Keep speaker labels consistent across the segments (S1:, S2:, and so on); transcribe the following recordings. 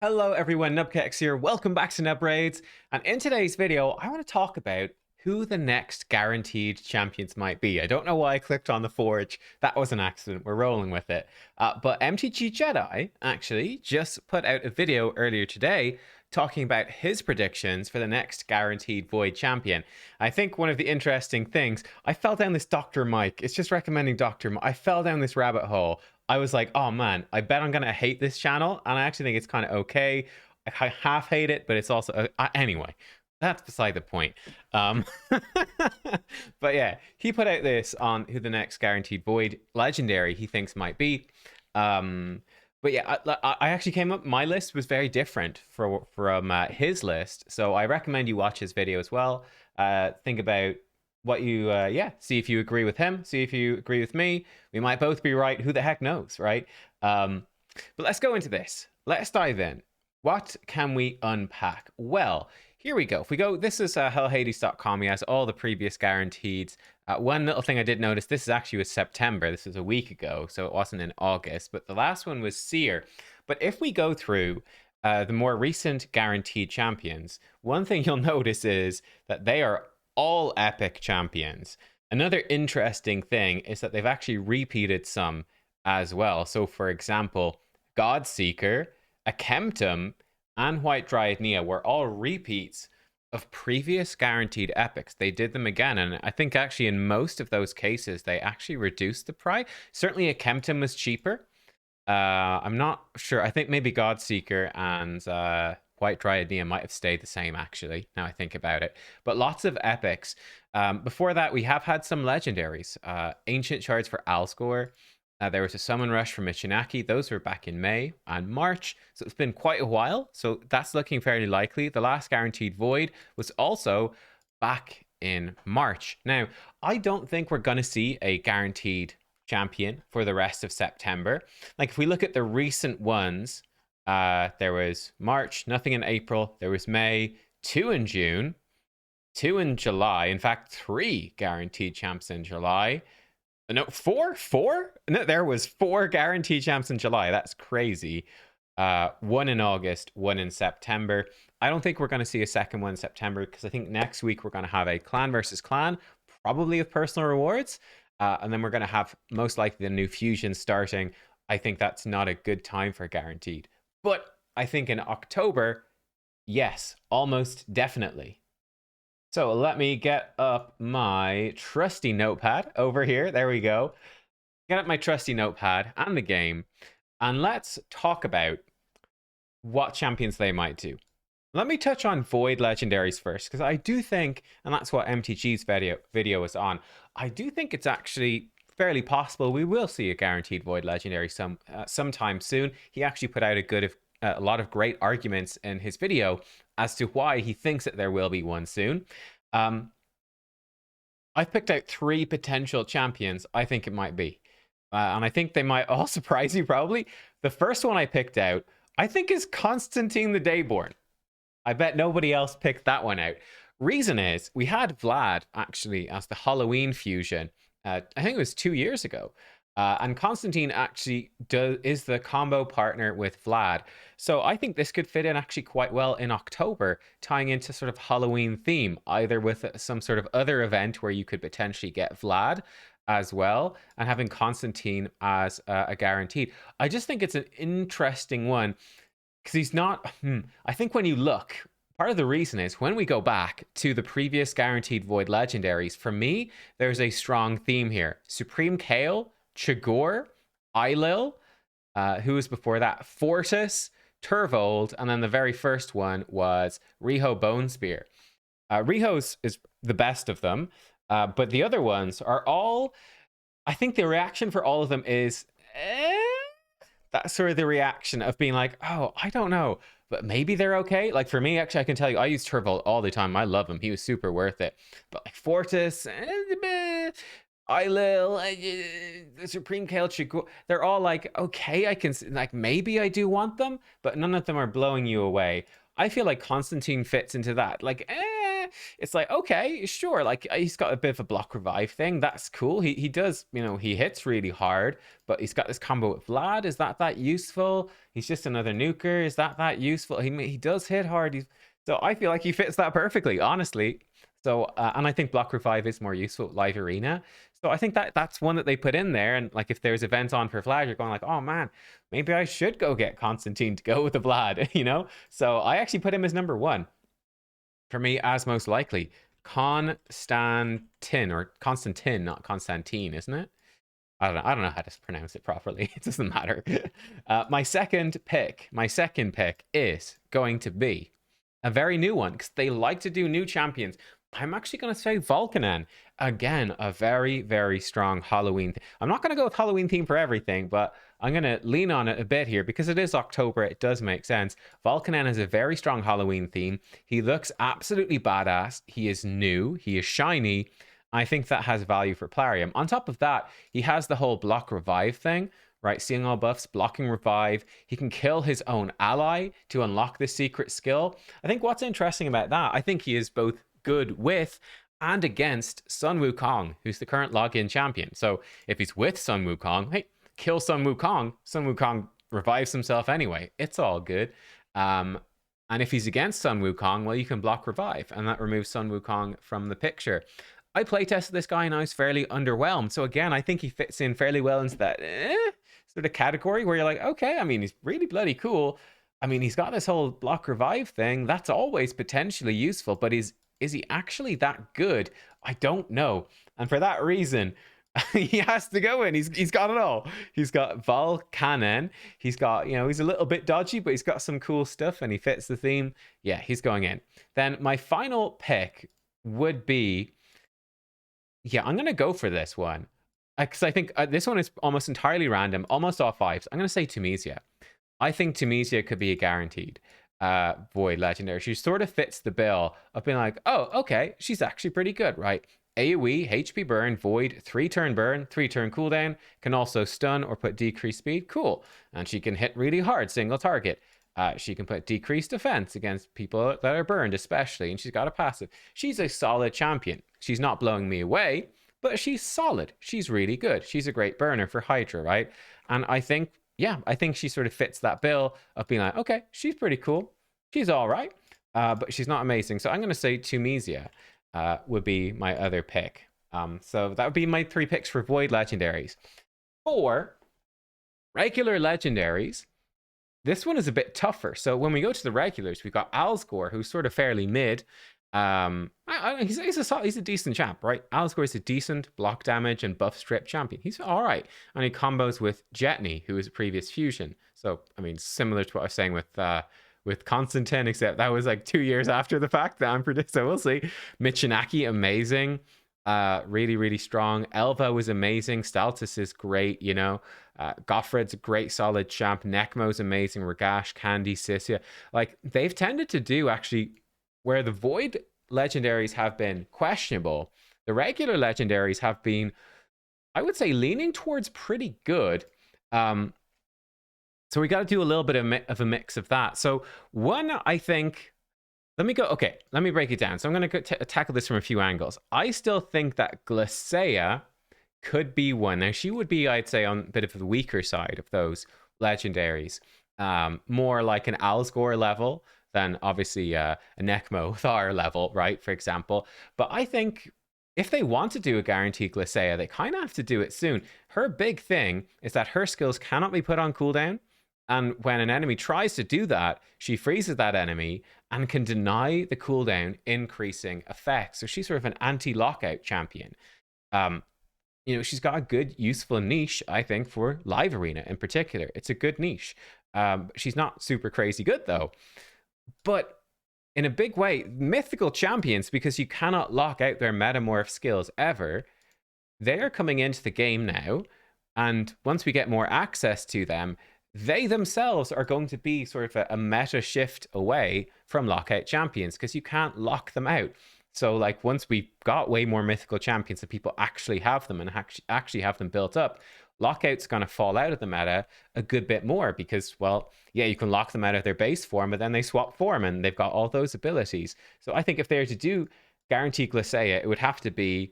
S1: Hello everyone, nubkeks here. Welcome back to Nub Raids. And in today's video, I want to talk about who the next guaranteed champions might be. I don't know why I clicked on the Forge. That was an accident. We're rolling with it. But MTG Jedi actually just put out a video earlier today talking about his predictions for the next guaranteed Void champion. I think one of the interesting things, I fell down this Dr. Mike. It's just recommending Dr. Mike. I fell down this rabbit hole. I was like, oh man, I bet I'm going to hate this channel. And I actually think it's kind of okay. I half hate it, but it's also... anyway, that's beside the point. But yeah, he put out this on who the next guaranteed Void legendary he thinks might be. But yeah, I actually came up... My list was very different from his list. So I recommend you watch his video as well. Think about what you see if you agree with him, see if you agree with me. We might both be right. Who the heck knows, right? But let's go into this. Let's dive in. What can we unpack? Well, here we go. If we go, this is hellhades.com. He has all the previous guaranteed. One little thing I did notice, this is actually was September. This was a week ago, so it wasn't in August. But the last one was Seer. But if we go through the more recent guaranteed champions, one thing you'll notice is that they are all epic champions. Another interesting thing is that they've actually repeated some as well. So for example, Godseeker, Akemtum, and White Dryad Nia were all repeats of previous guaranteed epics. They did them again, and I think actually in most of those cases they actually reduced the price. Certainly Akemtum was cheaper. I'm not sure. I think maybe Godseeker and White Dryad Nia might have stayed the same, actually, now I think about it. But lots of epics. Before that, we have had some legendaries. Ancient Shards for Alsgore. There was a Summon Rush for Michinaki. Those were back in May and March. So it's been quite a while. So that's looking fairly likely. The last Guaranteed Void was also back in March. Now, I don't think we're going to see a guaranteed champion for the rest of September. Like, if we look at the recent ones... there was March, nothing in April. There was May, 2 in June, 2 in July. In fact, 3 guaranteed champs in July. No, 4? No, there was 4 guaranteed champs in July. That's crazy. 1 in August, 1 in September. I don't think we're going to see a second one in September because I think next week we're going to have a clan versus clan, probably with personal rewards. And then we're going to have most likely the new fusion starting. I think that's not a good time for guaranteed. But I think in October, yes, almost definitely. So let me get up my trusty notepad over here. There we go. Get up my trusty notepad and the game. And let's talk about what champions they might do. Let me touch on Void Legendaries first, because I do think, and that's what MTG's video is on, I do think it's actually fairly possible we will see a guaranteed Void Legendary sometime soon. He actually put out a lot of great arguments in his video as to why he thinks that there will be one soon. I've picked out 3 potential champions I think it might be. And I think they might all surprise you probably. The first one I picked out, I think, is Constantine the Dayborn. I bet nobody else picked that one out. Reason is, we had Vlad actually as the Halloween fusion. I think it was 2 years ago. And Constantine actually is the combo partner with Vlad. So I think this could fit in actually quite well in October, tying into sort of Halloween theme, either with some sort of other event where you could potentially get Vlad as well, and having Constantine as a guaranteed. I just think it's an interesting one, because he's not... I think when you look... Part of the reason is when we go back to the previous guaranteed Void Legendaries, for me, there's a strong theme here. Supreme Kale, Chagor, Eilil, who was before that? Fortis, Turvold, and then the very first one was Riho Bonespear. Riho's is the best of them, but the other ones are all... I think the reaction for all of them is... That's sort of the reaction of being like, oh, I don't know, but maybe they're okay. Like for me, actually, I can tell you, I use Turvold all the time. I love him. He was super worth it. But like Fortis, Eilil, the Supreme Kale, Chigo, they're all like, okay, I can, like, maybe I do want them, but none of them are blowing you away. I feel like Constantine fits into that. Like, it's like, okay, sure. Like, he's got a bit of a block revive thing. That's cool. He does, he hits really hard, but he's got this combo with Vlad. Is that useful? He's just another nuker. Is that useful? He does hit hard. So I feel like he fits that perfectly, honestly. So, and I think block revive is more useful with live arena. So I think that's one that they put in there. And like, if there's events on for Vlad, you're going like, oh man, maybe I should go get Constantine to go with the Vlad, So I actually put him as number 1 for me as most likely. Constantine, or Constantine, not Constantine, isn't it? I don't know how to pronounce it properly. It doesn't matter. My second pick is going to be a very new one, because they like to do new champions. I'm actually going to say Volcanine. Again, a very, very strong Halloween. I'm not going to go with Halloween theme for everything, but I'm going to lean on it a bit here because it is October. It does make sense. Volcanine has a very strong Halloween theme. He looks absolutely badass. He is new. He is shiny. I think that has value for Plarium. On top of that, he has the whole block revive thing, right? Seeing all buffs, blocking revive. He can kill his own ally to unlock this secret skill. I think what's interesting about that, I think he is both good with and against Sun Wukong, who's the current login champion. So if he's with Sun Wukong, hey, kill Sun Wukong. Sun Wukong revives himself anyway. It's all good. And if he's against Sun Wukong, well, you can block revive, and that removes Sun Wukong from the picture. I playtested this guy and I was fairly underwhelmed. So again, I think he fits in fairly well into that sort of category where you're like, okay, I mean, he's really bloody cool. I mean, he's got this whole block revive thing. That's always potentially useful, but is he actually that good? I don't know. And for that reason, he has to go in. He's got it all. He's got Volcanine. He's got, he's a little bit dodgy, but he's got some cool stuff and he fits the theme. Yeah, he's going in. Then my final pick would be, yeah, I'm going to go for this one. Because I think this one is almost entirely random, almost all 5s. I'm going to say Tunisia. I think Tunisia could be a guaranteed Void Legendary. She sort of fits the bill of being like, oh, okay, she's actually pretty good, right? AoE, HP burn, Void, 3-turn burn, 3-turn cooldown, can also stun or put decreased speed. Cool. And she can hit really hard, single target. She can put decreased defense against people that are burned, especially, and she's got a passive. She's a solid champion. She's not blowing me away, but she's solid. She's really good. She's a great burner for Hydra, right? And I think she sort of fits that bill of being like, okay, she's pretty cool. She's all right, but she's not amazing. So I'm going to say Tunisia would be my other pick. So that would be my 3 picks for Void Legendaries. For regular Legendaries, this one is a bit tougher. So when we go to the regulars, we've got Alsgore, who's sort of fairly mid. He's a decent champ, right? Alsgore is a decent block damage and buff strip champion. He's all right. And he combos with Jetney, who is a previous fusion. So, I mean, similar to what I was saying with Constantine, except that was like 2 years after the fact that I'm predicting. So we'll see. Michinaki, amazing. Really, really strong. Elva was amazing. Staltis is great, Goffred's a great solid champ. Necmo's amazing. Ragash, Candy, Sissia. Like, they've tended to do actually where the Void legendaries have been questionable. The regular legendaries have been, I would say, leaning towards pretty good. So we got to do a little bit of a mix of that. So one, I think, let me break it down. So I'm going to tackle this from a few angles. I still think that Glacier could be one. Now, she would be, I'd say, on a bit of the weaker side of those legendaries. More like an Alsgore level than obviously a Necmo Thar level, right, for example. But I think if they want to do a guaranteed Glacier, they kind of have to do it soon. Her big thing is that her skills cannot be put on cooldown. And when an enemy tries to do that, she freezes that enemy and can deny the cooldown increasing effect. So she's sort of an anti-lockout champion. She's got a good, useful niche, I think, for Live Arena in particular. It's a good niche. She's not super crazy good, though. But in a big way, mythical champions, because you cannot lock out their metamorph skills ever, they're coming into the game now. And once we get more access to them, they themselves are going to be sort of a meta shift away from lockout champions, because you can't lock them out. So like once we've got way more mythical champions and people actually have them and actually have them built up, Lockout's going to fall out of the meta a good bit more because, well, yeah, you can lock them out of their base form, but then they swap form and they've got all those abilities. So I think if they're to do guarantee Glacier, it would have to be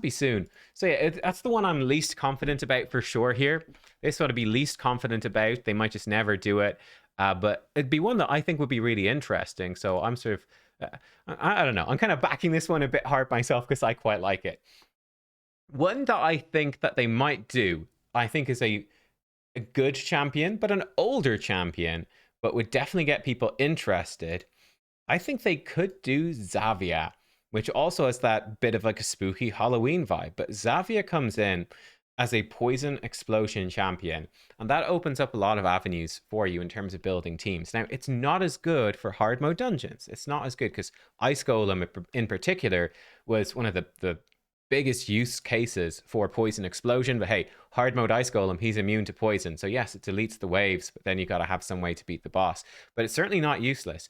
S1: soon. So yeah, that's the one I'm least confident about for sure here. This ought to be least confident about. They might just never do it. But it'd be one that I think would be really interesting. So I'm sort of, I don't know. I'm kind of backing this one a bit hard myself because I quite like it. One that I think that they might do, I think is a good champion, but an older champion, but would definitely get people interested. I think they could do Zavia, which also has that bit of like a spooky Halloween vibe. But Zavia comes in as a poison explosion champion, and that opens up a lot of avenues for you in terms of building teams. Now, it's not as good for hard mode dungeons. It's not as good because Ice Golem in particular was one of the biggest use cases for poison explosion. But hey, hard mode Ice Golem, he's immune to poison. So yes, it deletes the waves, but then you got to have some way to beat the boss. But it's certainly not useless.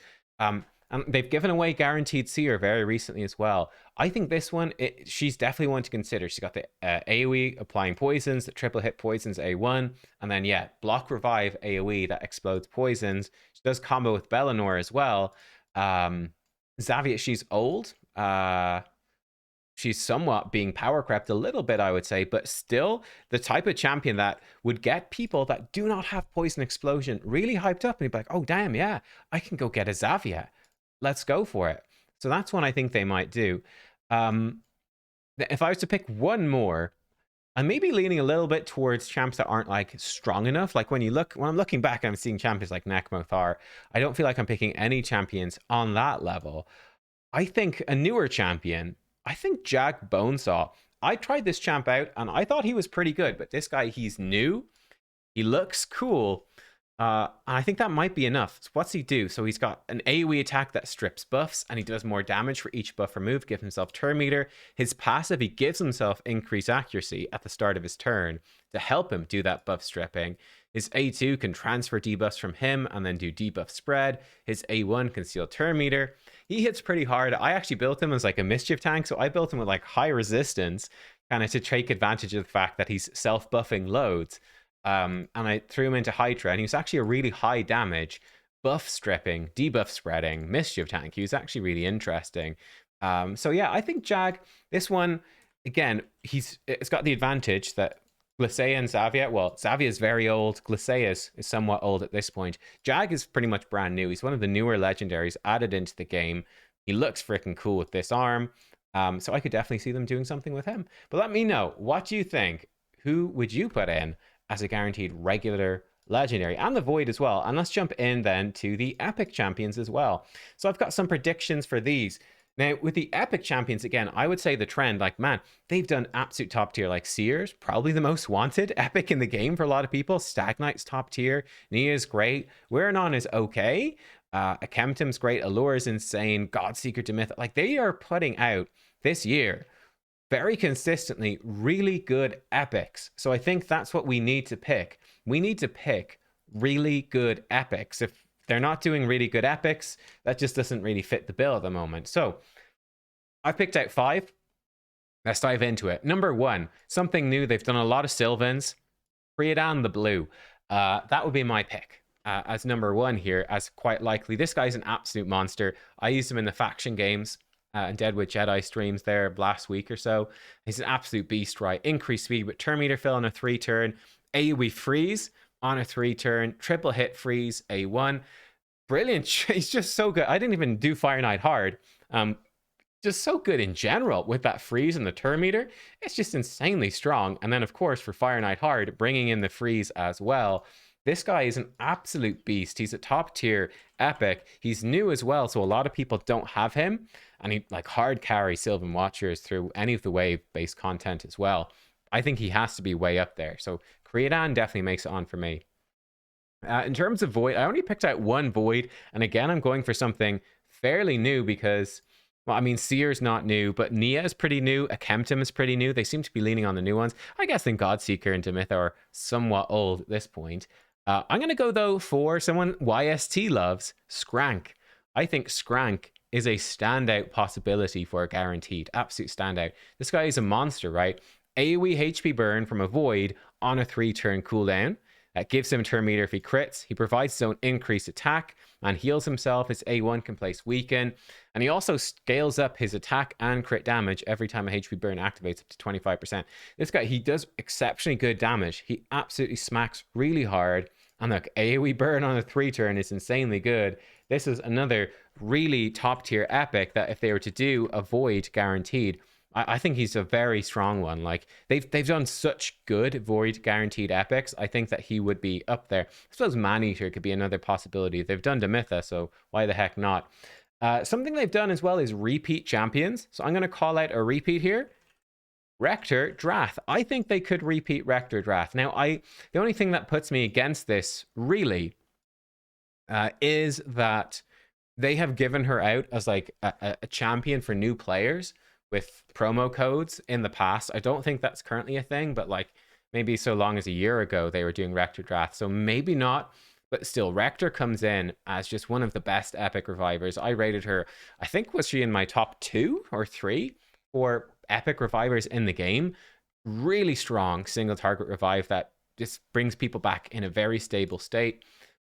S1: And they've given away Guaranteed Seer very recently as well. I think this one, she's definitely one to consider. She's got the AoE applying poisons, the triple hit poisons A1, and then yeah, block revive AoE that explodes poisons. She does combo with Bellinor as well. Zavia, she's old. She's somewhat being power crept a little bit, I would say, but still the type of champion that would get people that do not have poison explosion really hyped up and be like, oh, damn, yeah, I can go get a Zavia. Let's go for it. So that's one I think they might do. If I was to pick one more, I'm maybe leaning a little bit towards champs that aren't like strong enough. Like when I'm looking back, I'm seeing champions like Nekmothar. I don't feel like I'm picking any champions on that level. I think a newer champion, I think Jack Bonesaw. I tried this champ out and I thought he was pretty good, but this guy, he's new. He looks cool. And I think that might be enough. So what's he do? So he's got an AoE attack that strips buffs and he does more damage for each buff removed, give himself turn meter. His passive, he gives himself increased accuracy at the start of his turn to help him do that buff stripping. His A2 can transfer debuffs from him and then do debuff spread. His A1 can steal turn meter. He hits pretty hard. I actually built him as like a mischief tank, so I built him with like high resistance, kind of to take advantage of the fact that he's self-buffing loads. And I threw him into Hydra, and he was actually a really high damage, buff stripping, debuff spreading, mischief tank. He was actually really interesting. So yeah, I think Jag, this one, again, it's got the advantage that Glacier and Zavia, well, Zavia is very old. Glacier is somewhat old at this point. Jag is pretty much brand new. He's one of the newer legendaries added into the game. He looks freaking cool with this arm. So I could definitely see them doing something with him. But let me know, what do you think? Who would you put in as a guaranteed regular legendary, and the Void as well? And let's jump in then to the epic champions as well. So I've got some predictions for these. Now, with the epic champions, again, I would say the trend, like, man, they've done absolute top tier. Like, Seer's probably the most wanted epic in the game for a lot of people. Stag Knight's top tier. Nia's great. Whereon is okay. Akemtim's great. Allure is insane. Godseeker to Myth. Like, they are putting out this year very consistently really good epics. So I think that's what we need to pick. We need to pick really good epics. If they're not doing really good epics, that just doesn't really fit the bill at the moment. So I've picked out 5. Let's dive into it. Number 1, something new. They've done a lot of Sylvans. Creodan the Blue. That would be my pick as number 1 here, as quite likely. This guy's an absolute monster. I used him in the faction games and Deadwood Jedi streams there last week or so. He's an absolute beast, right? Increased speed with turn meter fill on a 3-turn. AoE freeze on a 3-turn. Triple hit freeze, A1. Brilliant. He's just so good. I didn't even do Fire Knight hard. Just so good in general with that freeze and the turn meter. It's just insanely strong. And then, of course, for Fire Knight hard, bringing in the freeze as well. This guy is an absolute beast. He's a top tier epic. He's new as well, so a lot of people don't have him. And he like hard carry Sylvan Watchers through any of the wave-based content as well. I think he has to be way up there. So Creodan definitely makes it on for me. In terms of Void, I only picked out 1 Void. And again, I'm going for something fairly new because, well, I mean, Seer's not new, but Nia is pretty new. Akemtim is pretty new. They seem to be leaning on the new ones. I guess then Godseeker and Demyth are somewhat old at this point. I'm going to go, though, for someone YST loves, Skrank. I think Skrank is a standout possibility for a guaranteed. Absolute standout. This guy is a monster, right? AoE HP burn from a void on a 3-turn cooldown. That gives him turn meter if he crits. He provides his own increased attack and heals himself. His A1 can place weaken. And he also scales up his attack and crit damage every time a HP burn activates up to 25%. This guy, he does exceptionally good damage. He absolutely smacks really hard. And look, AoE burn on a 3-turn is insanely good. This is another really top tier epic that if they were to do a void guaranteed, I think he's a very strong one. Like they've done such good void guaranteed epics. I think that he would be up there. I suppose Man-Eater could be another possibility. They've done Demitha, so why the heck not? Something they've done as well is repeat champions. So I'm going to call out a repeat here. Rector Drath. I think they could repeat Rector Drath. Now, the only thing that puts me against this really is that they have given her out as like a champion for new players with promo codes in the past. I don't think that's currently a thing, but like maybe so long as a year ago they were doing Rector Drath, so maybe not. But still, Rector comes in as just one of the best epic revivers. I rated her, I think, was she in my top 2 or 3 for epic revivers in the game? Really strong single target revive that just brings people back in a very stable state.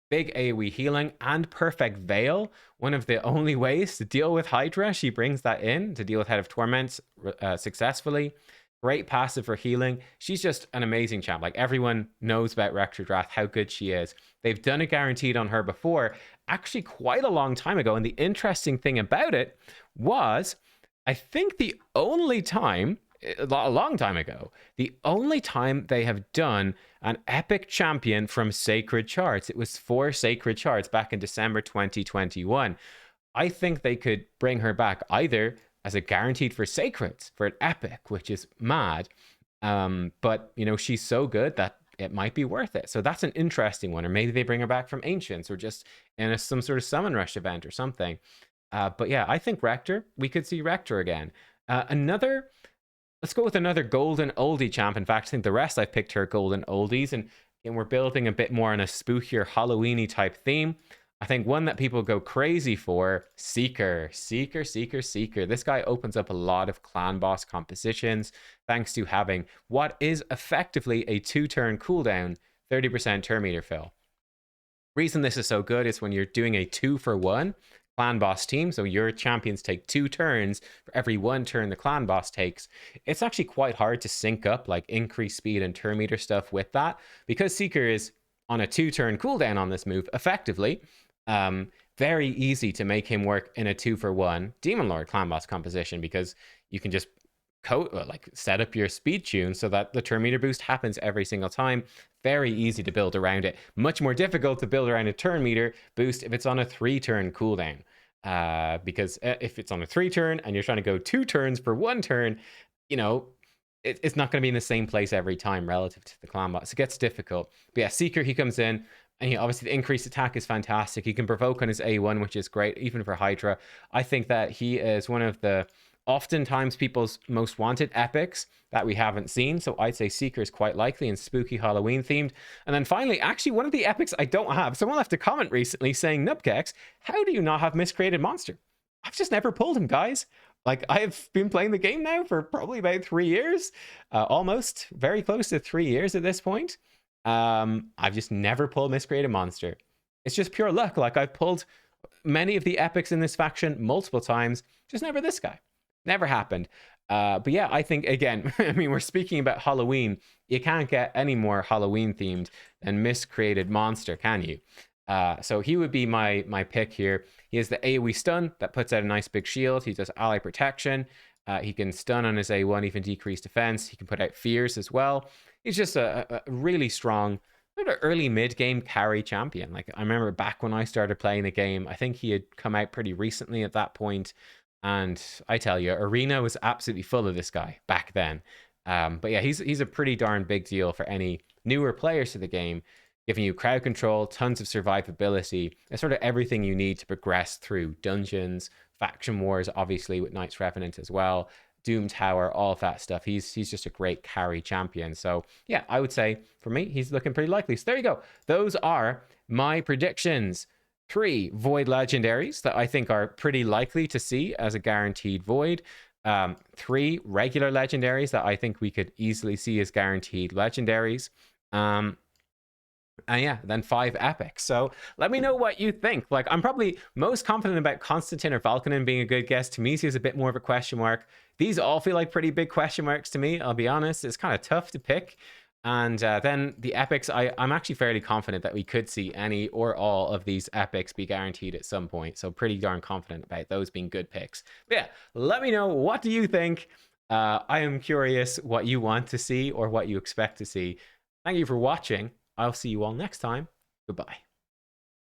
S1: Big AoE healing and perfect veil. One of the only ways to deal with Hydra. She brings that in to deal with Head of Torments successfully. Great passive for healing. She's just an amazing champ. Like everyone knows about Rector Drath, how good she is. They've done a guaranteed on her before, actually quite a long time ago. And the interesting thing about it was, I think the only time, a long time ago, the only time they have done an epic champion from Sacred Charts. It was 4 Sacred Charts back in December 2021. I think they could bring her back either as a guaranteed for Sacreds, for an epic, which is mad. But, you know, she's so good that it might be worth it. So that's an interesting one. Or maybe they bring her back from Ancients or just in some sort of Summon Rush event or something. But yeah, I think Rector, we could see Rector again. Let's go with another golden oldie champ. In fact, I think the rest I've picked here are golden oldies. And we're building a bit more on a spookier Halloween-y type theme. I think one that people go crazy for, Seeker. Seeker. This guy opens up a lot of clan boss compositions thanks to having what is effectively a 2-turn cooldown, 30% turn meter fill. Reason this is so good is when you're doing a 2-for-1 clan boss team, so your champions take 2 turns for every 1 turn the clan boss takes. It's actually quite hard to sync up like increased speed and turn meter stuff with that, because Seeker is on a 2-turn cooldown on this move effectively. Very easy to make him work in a 2-for-1 Demon Lord clan boss composition, because you can just set up your speed tune so that the turn meter boost happens every single time. Very easy to build around it. Much more difficult to build around a turn meter boost if it's on a 3-turn cooldown. Because if it's on a 3-turn and you're trying to go 2 turns for 1 turn, you know, it's not going to be in the same place every time relative to the clan boss. It gets difficult. But yeah, Seeker, he comes in. And obviously the increased attack is fantastic. He can provoke on his A1, which is great, even for Hydra. I think that he is one of the oftentimes people's most wanted epics that we haven't seen. So I'd say Seeker is quite likely and spooky Halloween themed. And then finally, actually one of the epics I don't have. Someone left a comment recently saying, nubkeks, how do you not have Miscreated Monster? I've just never pulled him, guys. Like, I've been playing the game now for probably about 3 years. Almost very close to 3 years at this point. I've just never pulled Miscreated Monster. It's just pure luck. Like, I've pulled many of the epics in this faction multiple times, just never this guy. Never happened. But yeah, I think, again, I mean, we're speaking about Halloween. You can't get any more Halloween themed than Miscreated Monster, can you? So he would be my pick here. He has the AoE stun that puts out a nice big shield. He does ally protection. He can stun on his A1, even decrease defense. He can put out fears as well. He's just a really strong early mid-game carry champion. Like, I remember back when I started playing the game, I think he had come out pretty recently at that point. And I tell you, Arena was absolutely full of this guy back then. But yeah, he's a pretty darn big deal for any newer players to the game, giving you crowd control, tons of survivability, and sort of everything you need to progress through dungeons, faction wars, obviously with Knights Revenant as well, Doom Tower, all of that stuff. He's just a great carry champion. So yeah, I would say for me, he's looking pretty likely. So there you go. Those are my predictions. 3 Void Legendaries that I think are pretty likely to see as a guaranteed Void. 3 regular legendaries that I think we could easily see as guaranteed legendaries. And yeah, then 5 epics. So let me know what you think. Like, I'm probably most confident about Constantine or Volcanine being a good guess. Tunisia is a bit more of a question mark. These all feel like pretty big question marks to me, I'll be honest. It's kind of tough to pick. And then the epics, I'm actually fairly confident that we could see any or all of these epics be guaranteed at some point. So pretty darn confident about those being good picks. But yeah, let me know, what do you think? I am curious what you want to see or what you expect to see. Thank you for watching. I'll see you all next time. Goodbye.